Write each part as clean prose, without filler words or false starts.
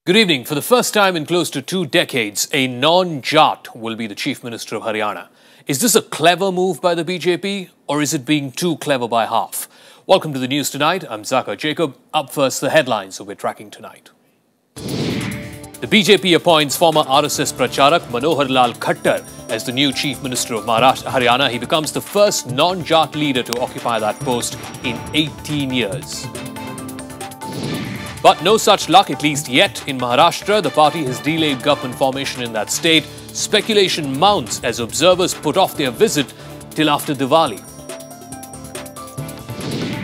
Good evening. For the first time in close to 2 decades, a non-Jat will be the Chief Minister of Haryana. Is this a clever move by the BJP, or is it being too clever by half? Welcome to the news tonight. I'm Zaka Jacob. Up first, the headlines that we're tracking tonight. The BJP appoints former RSS pracharak Manohar Lal Khattar as the new Chief Minister of Haryana. He becomes the first non-Jat leader to occupy that post in 18 years. But no such luck, at least yet, in Maharashtra. The party has delayed government formation in that state. Speculation mounts as observers put off their visit till after Diwali.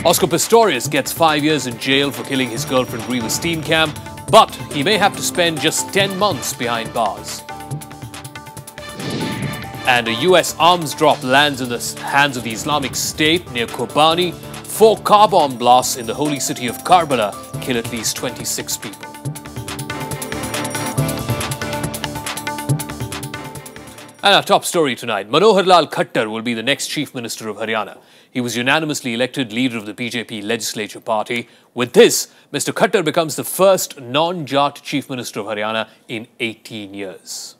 Oscar Pistorius gets 5 years in jail for killing his girlfriend Reeva Steenkamp, but he may have to spend just 10 months behind bars. And a US arms drop lands in the hands of the Islamic State near Kobani. 4 car bomb blasts in the holy city of Karbala kill at least 26 people. And our top story tonight, Manohar Lal Khattar will be the next Chief Minister of Haryana. He was unanimously elected leader of the BJP legislature party. With this, Mr. Khattar becomes the first non-Jat Chief Minister of Haryana in 18 years.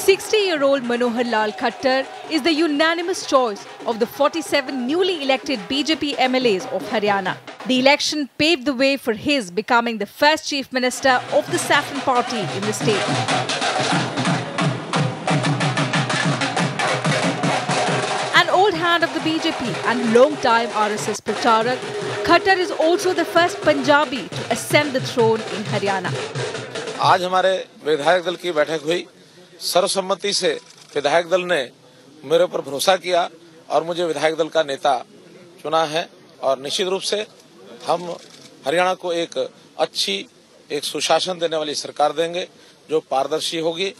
60-year-old Manohar Lal Khattar is the unanimous choice of the 47 newly elected BJP MLAs of Haryana. The election paved the way for his becoming the first Chief Minister of the Saffron Party in the state. An old hand of the BJP and long-time RSS pracharak, Khattar is also the first Punjabi to ascend the throne in Haryana. आज हमारे विधायक दल की बैठक हुई। सर्वसम्मति से विधायक दल ने मेरे ऊपर भरोसा किया और मुझे विधायक दल का नेता चुना है और निश्चित रूप से हम हरियाणा को एक अच्छी एक सुशासन देने वाली सरकार देंगे जो पारदर्शी होगी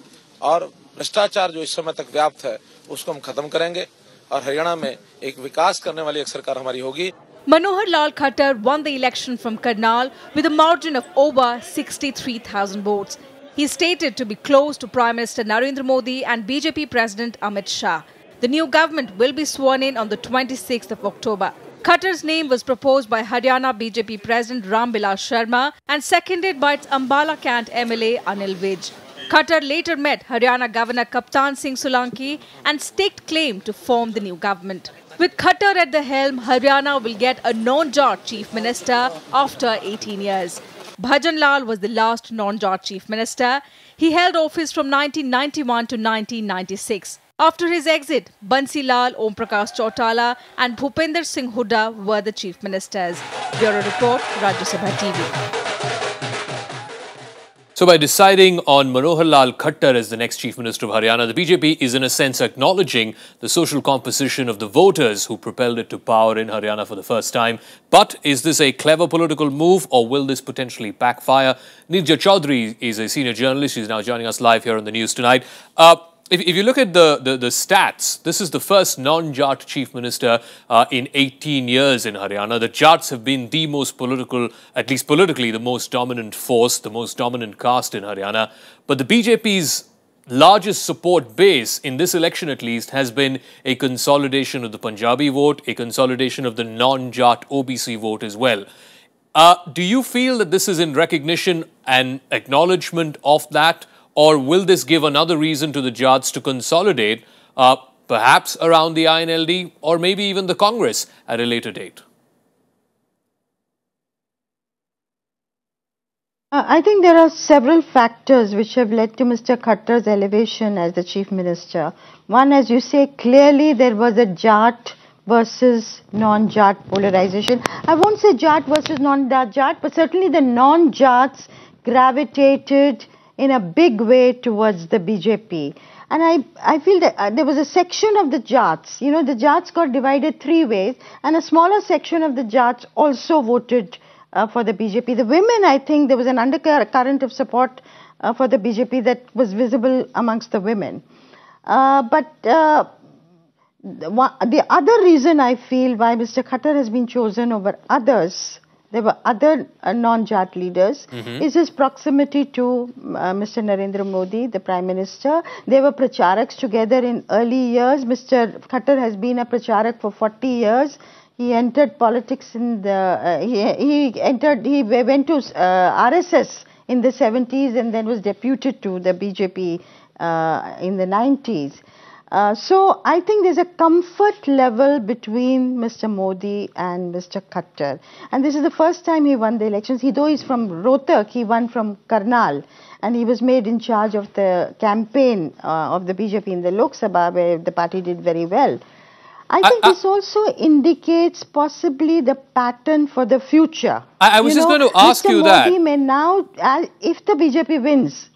और भ्रष्टाचार जो इस समय तक व्याप्त है उसको हम खत्म करेंगे और हरियाणा में एक विकास करने वाली एक सरकार हमारी होगी। Manohar Lal Khattar won the election from Karnal with a margin of over 63,000 votes. He is stated to be close to Prime Minister Narendra Modi and BJP President Amit Shah. The new government will be sworn in on the 26th of October. Khattar's name was proposed by Haryana BJP President Ram Bilal Sharma and seconded by its Ambala Cant MLA Anil Vij. Khattar later met Haryana Governor Kaptan Singh Solanki and staked claim to form the new government. With Khattar at the helm, Haryana will get a non-Jat Chief Minister after 18 years. Bhajan Lal was the last non-Jat Chief Minister. He held office from 1991 to 1996. After his exit, Bansi Lal, Om Prakash Chautala and Bhupender Singh Hooda were the Chief Ministers. Bureau Report, Rajya TV. So by deciding on Manohar Lal Khattar as the next Chief Minister of Haryana, the BJP is in a sense acknowledging the social composition of the voters who propelled it to power in Haryana for the first time. But is this a clever political move or will this potentially backfire? Nirja Chaudhary is a senior journalist. She's now joining us live here on the news tonight. If you look at the stats, this is the first non-Jat Chief Minister in 18 years in Haryana. The Jats have been the most political, at least politically, the most dominant force, the most dominant caste in Haryana. But the BJP's largest support base, in this election at least, has been a consolidation of the Punjabi vote, a consolidation of the non-Jat OBC vote as well. Do you feel that this is in recognition and acknowledgement of that? Or will this give another reason to the Jats to consolidate, perhaps around the INLD or maybe even the Congress at a later date? I think there are several factors which have led to Mr. Khattar's elevation as the Chief Minister. One, as you say, clearly there was a Jat versus non-Jat polarization. I won't say Jat versus non-Jat, but certainly the non-Jats gravitated in a big way towards the BJP. And I feel that there was a section of the Jats, the Jats got divided 3 ways, and a smaller section of the Jats also voted for the BJP. The women, I think there was an undercurrent of support for the BJP that was visible amongst the women. But the other reason I feel why Mr. Khattar has been chosen over others, there were other non-Jat leaders, is his proximity to Mr. Narendra Modi, the Prime Minister. They were pracharaks together in early years. Mr. Khattar has been a pracharak for 40 years. he entered politics in the, he went to RSS in the 70s and then was deputed to the BJP in the 90s. So I think there's a comfort level between Mr. Modi and Mr. Khattar. And this is the first time he won the elections. Though he's from Rohtak, he won from Karnal. And he was made in charge of the campaign of the BJP in the Lok Sabha, where the party did very well. I think this also indicates possibly the pattern for the future. I was just going to ask you that. Mr. Modi may now, if the BJP wins.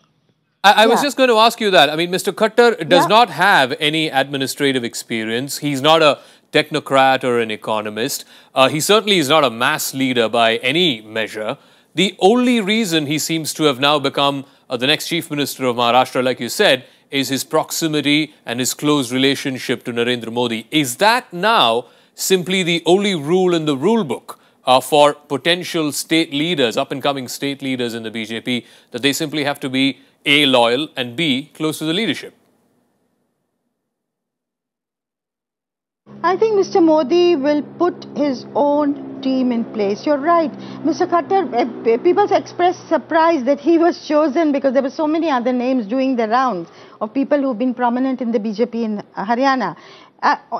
I was just going to ask you that. I mean, Mr. Khattar does not have any administrative experience. He's not a technocrat or an economist. He certainly is not a mass leader by any measure. The only reason he seems to have now become the next Chief Minister of Maharashtra, like you said, is his proximity and his close relationship to Narendra Modi. Is that now simply the only rule in the rule book for potential state leaders, up-and-coming state leaders in the BJP, that they simply have to be A, loyal, and B, close to the leadership? I think Mr. Modi will put his own team in place. You're right. Mr. Khattar, people expressed surprise that he was chosen because there were so many other names doing the rounds of people who've been prominent in the BJP in Haryana.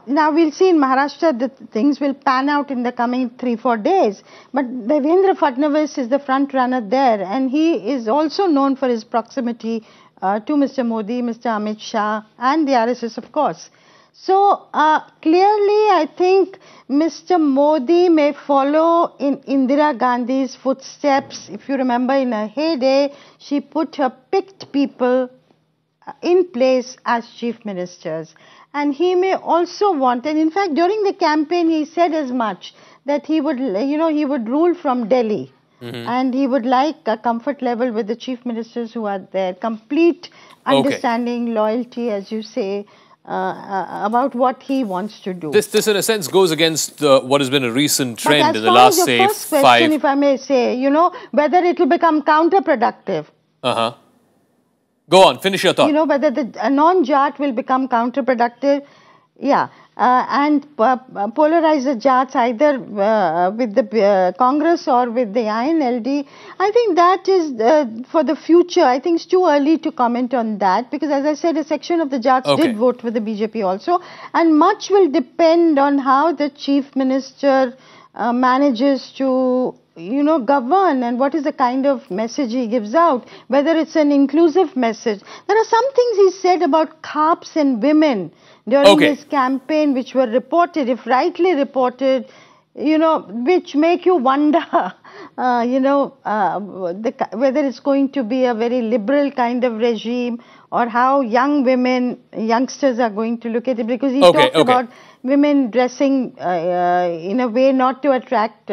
Now we'll see in Maharashtra that things will pan out in the coming 3-4 days. But Devendra Fadnavis is the front runner there, and he is also known for his proximity to Mr. Modi, Mr. Amit Shah, and the RSS, of course. So clearly, I think Mr. Modi may follow in Indira Gandhi's footsteps. If you remember, in her heyday, she put her picked people in place as chief ministers. And he may also want, and in fact, during the campaign, he said as much, that he would, he would rule from Delhi. And he would like a comfort level with the chief ministers who are there, complete understanding, loyalty, as you say, about what he wants to do. This in a sense goes against what has been a recent trend in the last, say, first question, if I may say, whether it will become counterproductive. Go on, finish your thought. Whether the non-Jat will become counterproductive. Yeah. And polarize the Jats either with the Congress or with the INLD. I think that is for the future. I think it's too early to comment on that because, as I said, a section of the Jats did vote for the BJP also. And much will depend on how the Chief Minister manages to govern and what is the kind of message he gives out, whether it's an inclusive message. There are some things he said about CAPs and women during his campaign which were reported, if rightly reported, which make you wonder, whether it's going to be a very liberal kind of regime or how youngsters are going to look at it, because he talked about women dressing in a way not to attract,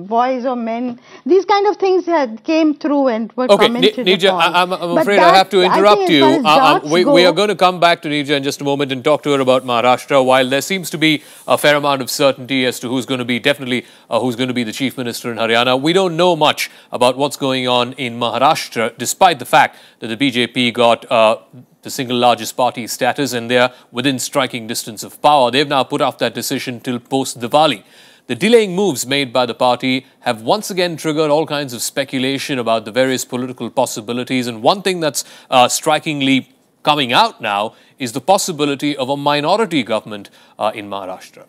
boys or men. These kind of things came through and were commented Nija, upon. I'm afraid I have to interrupt you. We are going to come back to Nija in just a moment and talk to her about Maharashtra. While there seems to be a fair amount of certainty as to who's going to be, who's going to be the Chief Minister in Haryana, we don't know much about what's going on in Maharashtra, despite the fact that the BJP got the single largest party status and they're within striking distance of power. They've now put off that decision till post-Diwali. The delaying moves made by the party have once again triggered all kinds of speculation about the various political possibilities. And one thing that's strikingly coming out now is the possibility of a minority government in Maharashtra.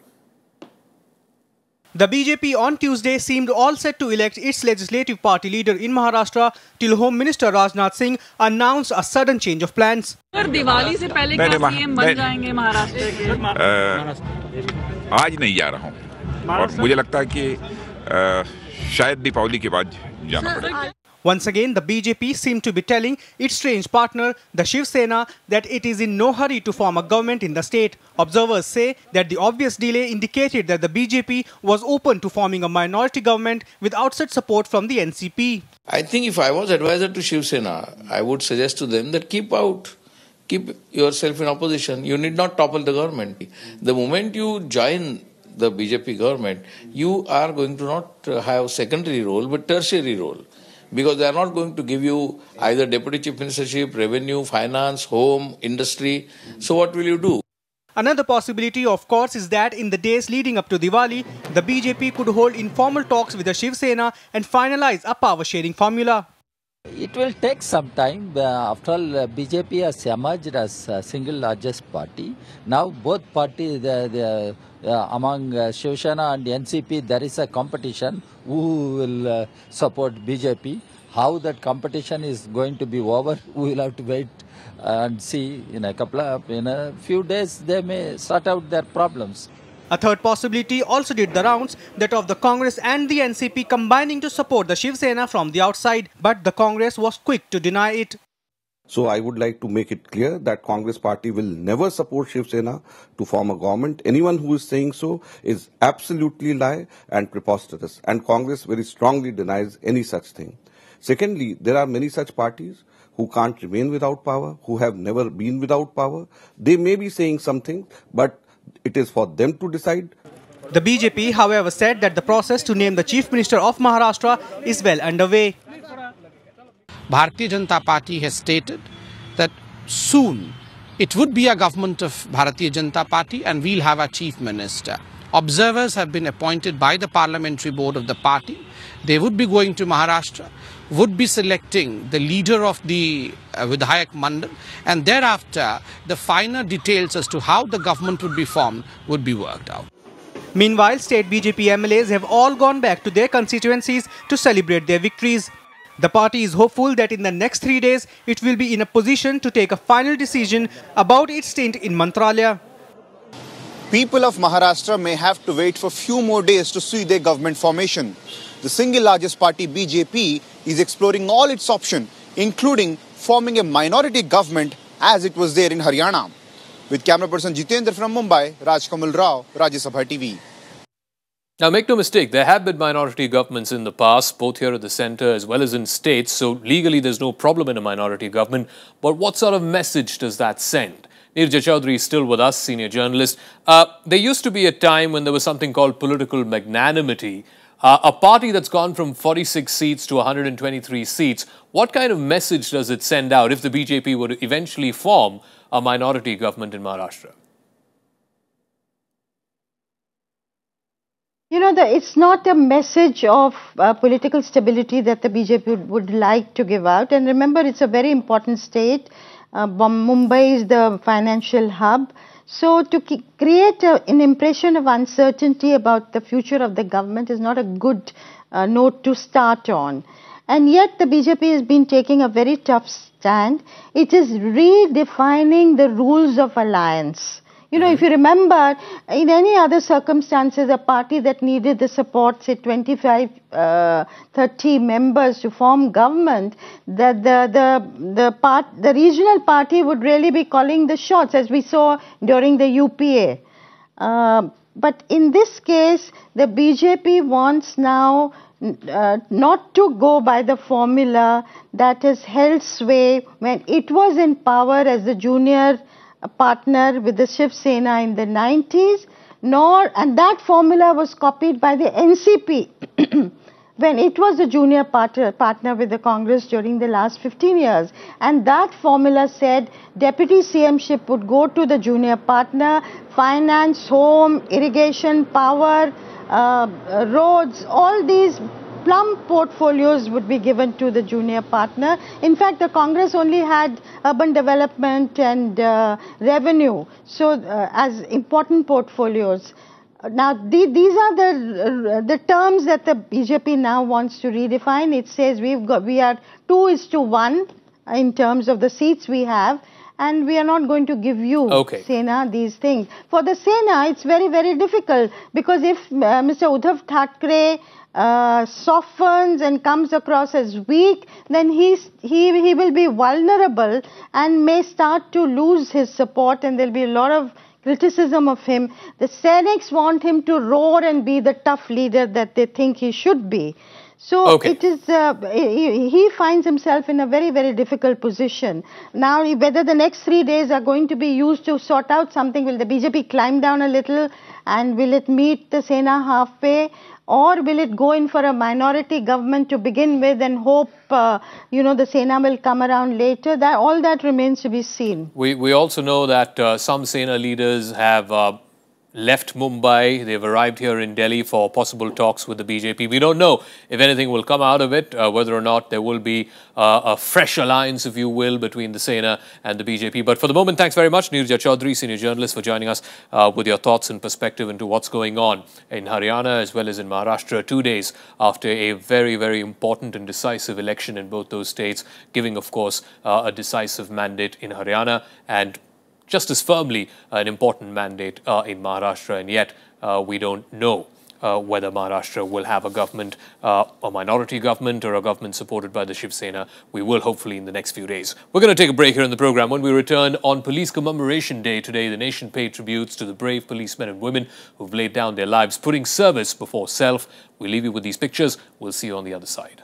The BJP on Tuesday seemed all set to elect its legislative party leader in Maharashtra till Home Minister Rajnath Singh announced a sudden change of plans. Diwali से पहले क्या CM बन जाएंगे महाराष्ट्र के? आज नहीं जा रहा हूं और मुझे लगता है कि शायद दीपावली के बाद जाना पड़ेगा. Once again, the BJP seemed to be telling its strange partner, the Shiv Sena, that it is in no hurry to form a government in the state. Observers say that the obvious delay indicated that the BJP was open to forming a minority government with outside support from the NCP. I think if I was advisor to Shiv Sena, I would suggest to them that keep yourself in opposition. You need not topple the government. The moment you join the BJP government, you are going to not have secondary role but tertiary role. Because they are not going to give you either deputy chief ministership, revenue, finance, home, industry. So what will you do? Another possibility, of course, is that in the days leading up to Diwali, the BJP could hold informal talks with the Shiv Sena and finalize a power-sharing formula. It will take some time. After all, BJP has emerged as a single largest party. Now both parties, among Shiv Sena and NCP, there is a competition who will support BJP. How that competition is going to be over, we will have to wait and see. In a few days, they may sort out their problems. A third possibility also did the rounds, that of the Congress and the NCP combining to support the Shiv Sena from the outside, but the Congress was quick to deny it. So I would like to make it clear that Congress party will never support Shiv Sena to form a government. Anyone who is saying so is absolutely lie and preposterous, and Congress very strongly denies any such thing. Secondly, there are many such parties who can't remain without power, who have never been without power. They may be saying something, but it is for them to decide. The BJP, however, said that the process to name the Chief Minister of Maharashtra is well underway. Bharatiya Janata Party has stated that soon it would be a government of Bharatiya Janata Party and we'll have a Chief Minister. Observers have been appointed by the parliamentary board of the party. They would be going to Maharashtra, would be selecting the leader of the Vidhayak Mandal, and thereafter the finer details as to how the government would be formed would be worked out. Meanwhile, state BJP MLAs have all gone back to their constituencies to celebrate their victories. The party is hopeful that in the next 3 days, it will be in a position to take a final decision about its stint in Mantralaya. People of Maharashtra may have to wait for few more days to see their government formation. The single largest party, BJP, is exploring all its options, including forming a minority government as it was there in Haryana. With camera person Jitendra from Mumbai, Rajkamal Rao, Rajya Sabha TV. Now, make no mistake, there have been minority governments in the past, both here at the centre as well as in states, so legally there's no problem in a minority government. But what sort of message does that send? Nirja Chaudhary is still with us, senior journalist. There used to be a time when there was something called political magnanimity. A party that's gone from 46 seats to 123 seats, what kind of message does it send out if the BJP were to eventually form a minority government in Maharashtra? You know, it's not a message of political stability that the BJP would like to give out. And remember, it's a very important state. Mumbai is the financial hub. So to create an impression of uncertainty about the future of the government is not a good note to start on. And yet the BJP has been taking a very tough stand. It is redefining the rules of alliance. You know, if you remember, in any other circumstances, a party that needed the support, say 25, 30 members to form government, the regional party would really be calling the shots, as we saw during the UPA. But in this case, the BJP wants now not to go by the formula that has held sway when it was in power as the junior partner with the Shiv Sena in the 90s, and that formula was copied by the NCP when it was the junior partner with the Congress during the last 15 years. And that formula said deputy CM-ship would go to the junior partner, finance, home, irrigation, power, roads, all these plum portfolios would be given to the junior partner. In fact, the Congress only had urban development and revenue, so as important portfolios. Now, these are the terms that the BJP now wants to redefine. It says we are 2:1 in terms of the seats we have, and we are not going to give you, Sena, these things. For the Sena, it's very, very difficult, because if Mr. Uddhav Thackeray softens and comes across as weak, then he will be vulnerable and may start to lose his support, and there will be a lot of criticism of him. The Senics want him to roar and be the tough leader that they think he should be. So it is, he finds himself in a very, very difficult position. Now, whether the next 3 days are going to be used to sort out something, will the BJP climb down a little and will it meet the Sena halfway? Or will it go in for a minority government to begin with and hope, the Sena will come around later? All that remains to be seen. We also know that some Sena leaders have left Mumbai. They've arrived here in Delhi for possible talks with the BJP. We don't know if anything will come out of it, whether or not there will be a fresh alliance, if you will, between the Sena and the BJP. But for the moment, thanks very much, Nirja Chaudhary, senior journalist, for joining us with your thoughts and perspective into what's going on in Haryana as well as in Maharashtra 2 days after a very, very important and decisive election in both those states, giving, of course, a decisive mandate in Haryana and just as firmly an important mandate in Maharashtra, and yet we don't know whether Maharashtra will have a government, a minority government or a government supported by the Shiv Sena. We will hopefully in the next few days. We're going to take a break here in the program. When we return on Police Commemoration Day today, the nation paid tributes to the brave policemen and women who've laid down their lives, putting service before self. We leave you with these pictures. We'll see you on the other side.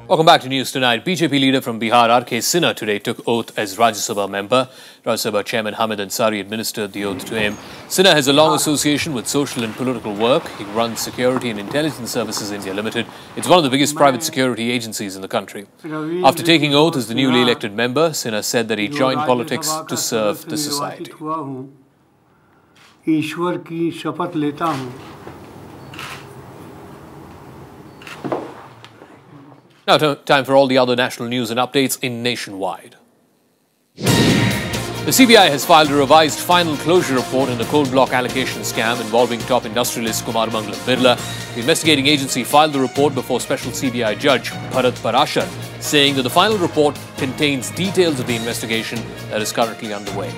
Welcome back to News Tonight. BJP leader from Bihar, R.K. Sinha, today took oath as Rajya Sabha member. Rajya Sabha chairman Hamid Ansari administered the oath to him. Sinha has a long association with social and political work. He runs Security and Intelligence Services India Limited. It's one of the biggest private security agencies in the country. After taking oath as the newly elected member, Sinha said that he joined politics to serve the society. Now, time for all the other national news and updates in Nationwide. The CBI has filed a revised final closure report in the coal block allocation scam involving top industrialist Kumar Mangalam Birla. The investigating agency filed the report before Special CBI Judge Bharat Parashar, saying that the final report contains details of the investigation that is currently underway.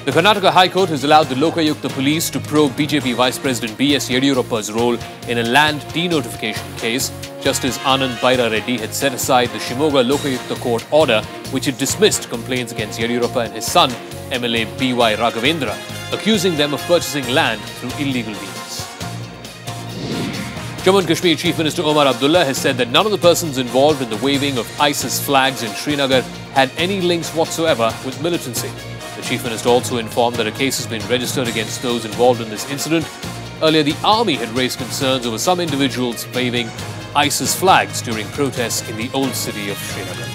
The Karnataka High Court has allowed the Lokayukta police to probe BJP Vice President B.S. Yediyurappa's role in a land denotification case. Justice Anand Bhaira Reddy had set aside the Shimoga Lokayukta court order, which had dismissed complaints against Yediyurappa and his son, MLA B.Y. Raghavendra, accusing them of purchasing land through illegal means. Jammu and Kashmir Chief Minister Omar Abdullah has said that none of the persons involved in the waving of ISIS flags in Srinagar had any links whatsoever with militancy. The Chief Minister also informed that a case has been registered against those involved in this incident. Earlier, the army had raised concerns over some individuals waving ISIS flags during protests in the old city of Srinagar.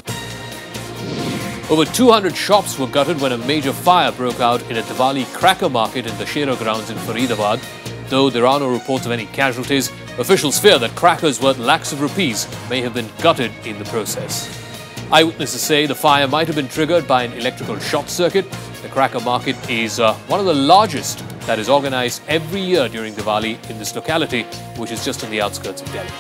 Over 200 shops were gutted when a major fire broke out in a Diwali cracker market in Dashera grounds in Faridabad. Though there are no reports of any casualties, officials fear that crackers worth lakhs of rupees may have been gutted in the process. Eyewitnesses say the fire might have been triggered by an electrical short circuit. The cracker market is one of the largest that is organized every year during Diwali in this locality, which is just on the outskirts of Delhi.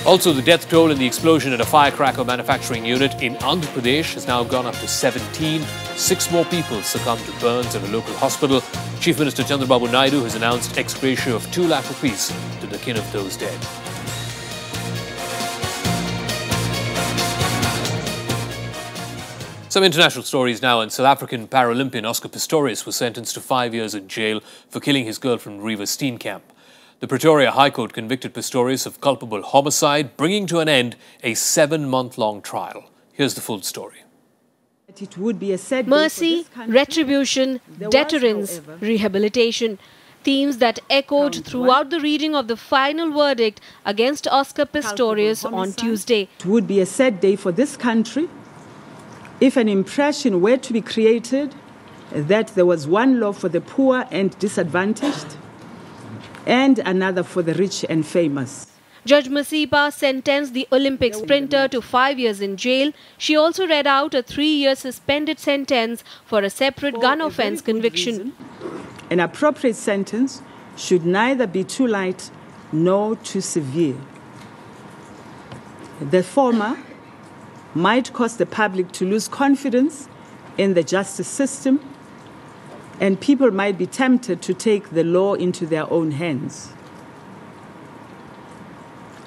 Also, the death toll in the explosion at a firecracker manufacturing unit in Andhra Pradesh has now gone up to 17. 6 more people succumbed to burns at a local hospital. Chief Minister Chandrababu Naidu has announced ex gratia of 2 lakh rupees to the kin of those dead. Some international stories now, and South African Paralympian Oscar Pistorius was sentenced to 5 years in jail for killing his girlfriend Reeva Steenkamp. The Pretoria High Court convicted Pistorius of culpable homicide, bringing to an end a 7-month-long trial. Here's the full story. It would be a mercy, retribution, deterrence, rehabilitation. Themes that echoed throughout the reading of the final verdict against Oscar Pistorius on Tuesday. It would be a sad day for this country if an impression were to be created that there was one law for the poor and disadvantaged, and another for the rich and famous. Judge Masipa sentenced the Olympic sprinter to 5 years in jail. She also read out a 3-year suspended sentence for a separate gun offence conviction. An appropriate sentence should neither be too light nor too severe. The former might cause the public to lose confidence in the justice system, and people might be tempted to take the law into their own hands.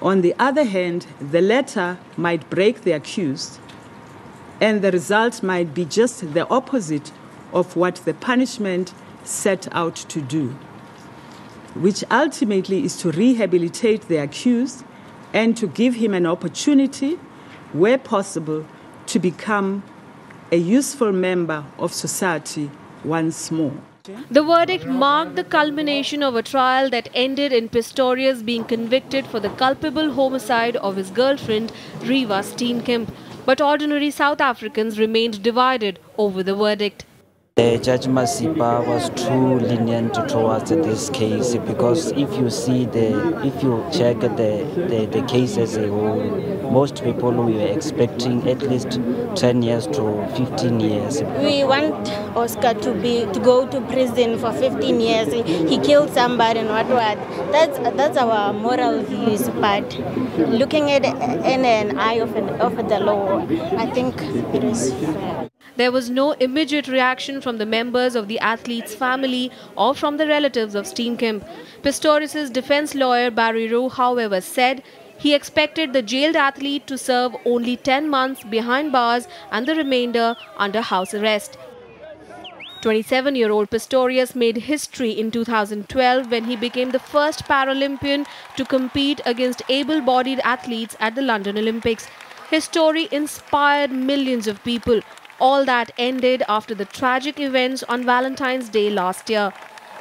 On the other hand, the latter might break the accused, and the result might be just the opposite of what the punishment set out to do, which ultimately is to rehabilitate the accused and to give him an opportunity, where possible, to become a useful member of society once more. The verdict marked the culmination of a trial that ended in Pistorius being convicted for the culpable homicide of his girlfriend, Reeva Steenkamp. But ordinary South Africans remained divided over the verdict. Judge Masipa was too lenient towards this case, because if you check the case as a whole, most people were expecting at least 10 years to 15 years. We want Oscar to go to prison for 15 years. He killed somebody and what. That's our moral views, but looking at it in an eye of the law, I think it is fair. There was no immediate reaction from the members of the athlete's family or from the relatives of Steenkamp. Pistorius' defense lawyer Barry Rowe, however, said he expected the jailed athlete to serve only 10 months behind bars and the remainder under house arrest. 27-year-old Pistorius made history in 2012 when he became the first Paralympian to compete against able-bodied athletes at the London Olympics. His story inspired millions of people. All that ended after the tragic events on Valentine's Day last year.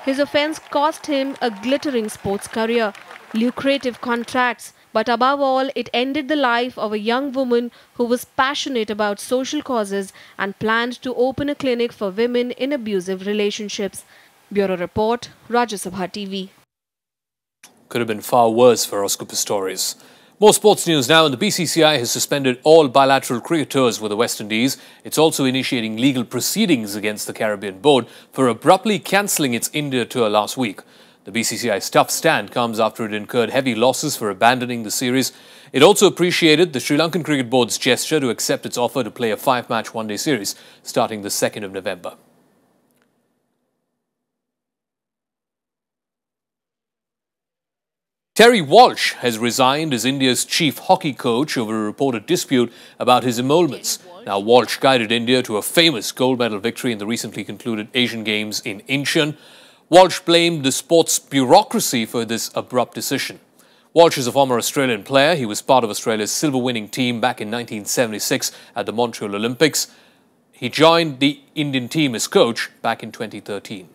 His offence cost him a glittering sports career, lucrative contracts, but above all, it ended the life of a young woman who was passionate about social causes and planned to open a clinic for women in abusive relationships. Bureau Report, Rajya Sabha TV. Could have been far worse for Oscar Pistorius. More sports news now, and the BCCI has suspended all bilateral cricket tours with the West Indies. It's also initiating legal proceedings against the Caribbean board for abruptly cancelling its India tour last week. The BCCI's tough stand comes after it incurred heavy losses for abandoning the series. It also appreciated the Sri Lankan Cricket Board's gesture to accept its offer to play a 5-match one-day series starting the 2nd of November. Terry Walsh has resigned as India's chief hockey coach over a reported dispute about his emoluments. Now, Walsh guided India to a famous gold medal victory in the recently concluded Asian Games in Incheon. Walsh blamed the sports bureaucracy for this abrupt decision. Walsh is a former Australian player. He was part of Australia's silver-winning team back in 1976 at the Montreal Olympics. He joined the Indian team as coach back in 2013.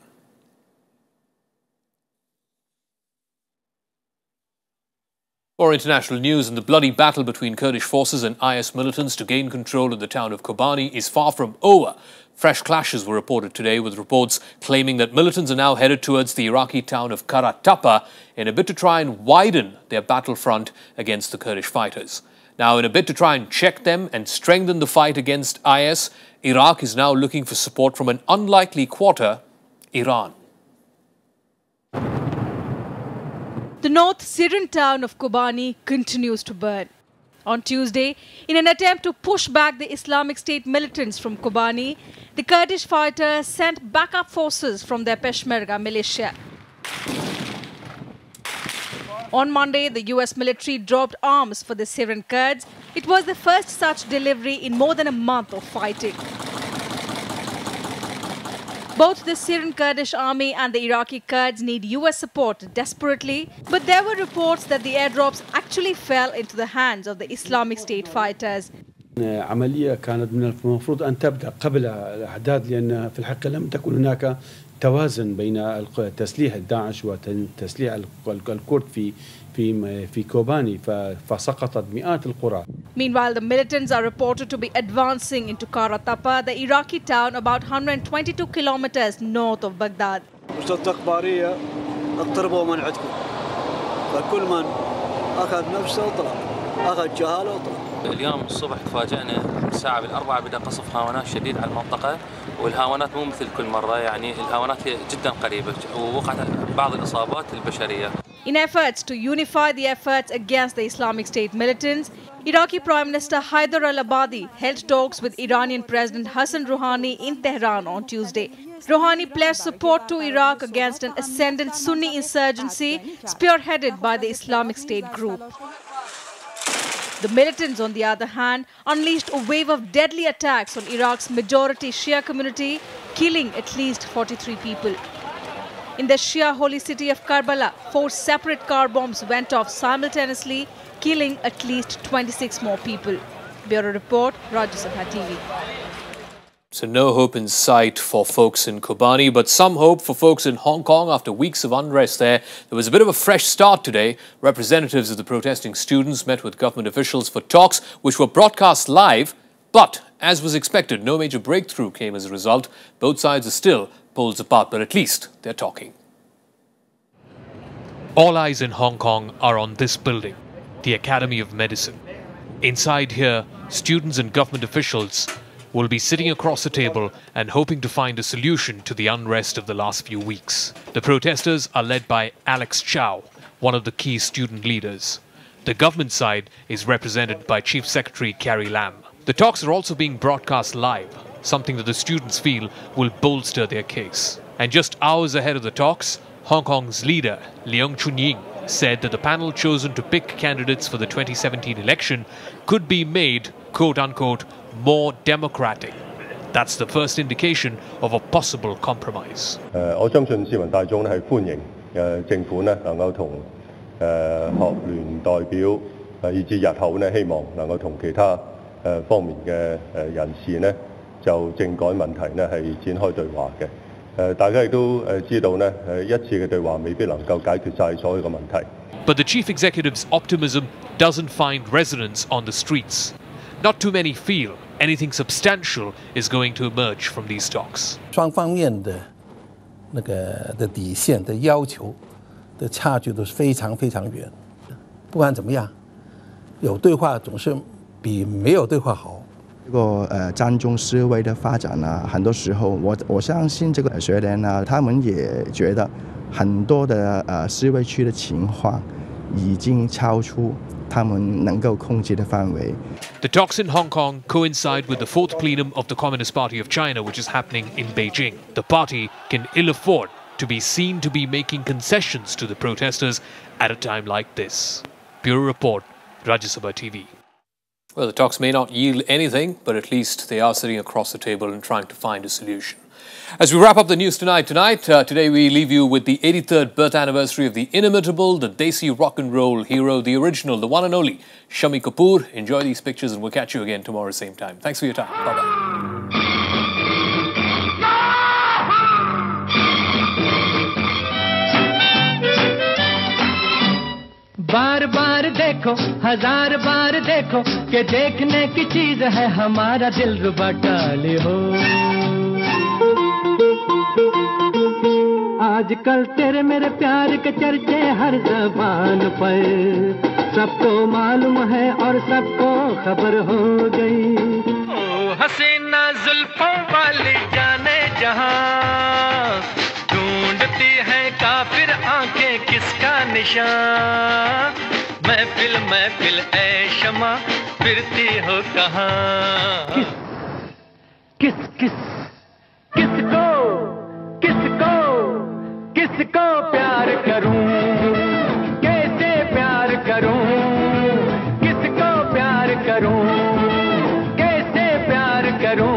For international news, and the bloody battle between Kurdish forces and IS militants to gain control of the town of Kobani is far from over. Fresh clashes were reported today, with reports claiming that militants are now headed towards the Iraqi town of Karatapa in a bid to try and widen their battlefront against the Kurdish fighters. Now, in a bid to try and check them and strengthen the fight against IS, Iraq is now looking for support from an unlikely quarter, Iran. The North Syrian town of Kobani continues to burn. On Tuesday, in an attempt to push back the Islamic State militants from Kobani, the Kurdish fighters sent backup forces from their Peshmerga militia. On Monday, the US military dropped arms for the Syrian Kurds. It was the first such delivery in more than a month of fighting. Both the Syrian Kurdish army and the Iraqi Kurds need US support desperately, but there were reports that the airdrops actually fell into the hands of the Islamic State fighters. عملية كانت من المفروض أن تبدأ قبل الأحداث، لأن في الحقيقة لم تكن هناك توازن بين تسليح داعش وتسليح الكرد في كوباني، فسقطت مئات القرى. Meanwhile, the militants are reported to be advancing into Karatapa, the Iraqi town about 122 kilometers north of Baghdad. اقتربوا من عندكم. فكل من أخذ نفسه وطلع، أخذ جهاله وطلع. اليوم الصبح تفاجأنا الساعة 4 بدأ قصف هاونات شديد على المنطقة، والهاونات مو مثل كل مرة، يعني الهاونات جدا قريبة ووقعت بعض الإصابات البشرية. In efforts to unify the efforts against the Islamic State militants, Iraqi Prime Minister Haider al-Abadi held talks with Iranian President Hassan Rouhani in Tehran on Tuesday. Rouhani pledged support to Iraq against an ascendant Sunni insurgency spearheaded by the Islamic State group. The militants, on the other hand, unleashed a wave of deadly attacks on Iraq's majority Shia community, killing at least 43 people. In the Shia holy city of Karbala, 4 separate car bombs went off simultaneously, killing at least 26 more people. Bureau Report, Rajya TV. So no hope in sight for folks in Kobani, but some hope for folks in Hong Kong after weeks of unrest there. There was a bit of a fresh start today. Representatives of the protesting students met with government officials for talks which were broadcast live. But, as was expected, no major breakthrough came as a result. Both sides are still poles apart, but at least they're talking. All eyes in Hong Kong are on this building, the Academy of Medicine. Inside here, students and government officials will be sitting across a table and hoping to find a solution to the unrest of the last few weeks. The protesters are led by Alex Chow, one of the key student leaders. The government side is represented by Chief Secretary Carrie Lam. The talks are also being broadcast live, something that the students feel will bolster their case. And just hours ahead of the talks, Hong Kong's leader, Leung Chun-ying, said that the panel chosen to pick candidates for the 2017 election could be made, quote-unquote, more democratic. That's the first indication of a possible compromise. 我相信市民大眾係歡迎政府能夠同學聯代表以至日後希望能夠同其他方面嘅人士就政改問題係展開對話嘅。大家亦都知道一次嘅對話未必能夠解決晒所有嘅問題。But the chief executive's optimism doesn't find resonance on the streets. Not too many feel anything substantial is going to emerge from these talks. 双方面的那个的底线的要求的差距都是非常非常远。不管怎么样，有对话总是比没有对话好。这个占中示威的发展呢，很多时候我相信这个学联呢，他们也觉得很多的示威区的情况已经超出他们能够控制的范围。The talks in Hong Kong coincide with the 4th plenum of the Communist Party of China, which is happening in Beijing. The party can ill afford to be seen to be making concessions to the protesters at a time like this. Bureau Report, Rajya TV. Well, the talks may not yield anything, but at least they are sitting across the table and trying to find a solution. As we wrap up the news today we leave you with the 83rd birth anniversary of the inimitable, the Desi rock and roll hero, the original, the one and only Shami Kapoor. Enjoy these pictures and we'll catch you again tomorrow same time. Thanks for your time. Bye-bye. बार बार देखो हजार बार देखो कि देखने की चीज है हमारा दिल रुबा डाले हो आजकल तेरे मेरे प्यार के चर्चे हर ज़बान पर सबको मालूम है और सबको खबर हो गई ओ हसीना जुल्फों वाली जाने जहां ढूंढती है काफिर आंखें किसका निशान महफिल महफिल ऐ शमा फिरती हो कहाँ किस किस किसको किसको किसको प्यार करूं कैसे प्यार करूं किसको प्यार करूं कैसे प्यार करूं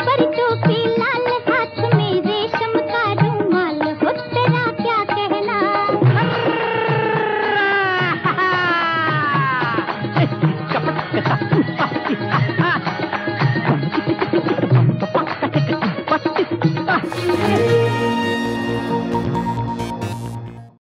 पर टोपी लाल हाथ में रेशम का रुमाल हो तेरा क्या कहना कपट